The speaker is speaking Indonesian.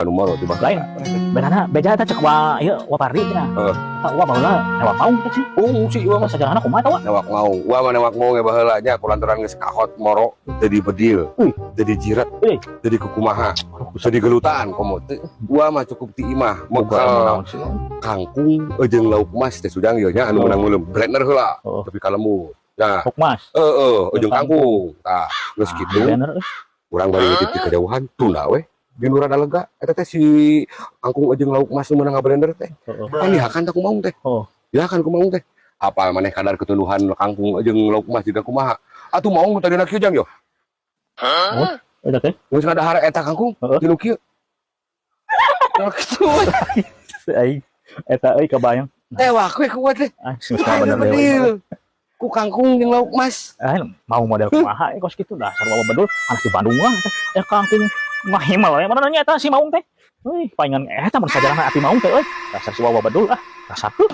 anu maro di lain bedana beja eta cek wa ieu wa pardi cenah wa baheula ewak mau kita sih sih ieu mah sajarana kumaha tahu newak mau wa mah newak mau ge baheula nya kulantaran geus kahot moro jadi bedil jadi jirat jadi kukumaha jadi gelutaan komo wa mah cukup ti imah mekal kangkung jeung lauk mas teh sudang ieu nya anu meunang ngeuleum blender heula tapi kalemu nah mas jeung kangkung tah geus kitu urang bari ngeutik ti kejauhan tunda we di lurah lega eta teh si kangkung jeung lauk mas meunang ngablender teh panihakan teh kumaha teh ya kan kumaha teh apal maneh kadar ketunduhan kangkung jeung lauk mas juga kumaha atuh mau tadina kieu jang yo eta teh geus ngadahar eta kangkung dinu kieu kitu ai eta euy kabayang wah we kuat teh bener ku kangkung jeung lauk mas mau model kumaha kos kitu dasar bawa bedul anak di Bandung mah kangkung mah himal we mana nya eta si maung teh euy paingan eta mun sajarana ati maung teh euy dasar si bawa bedul dasar tuh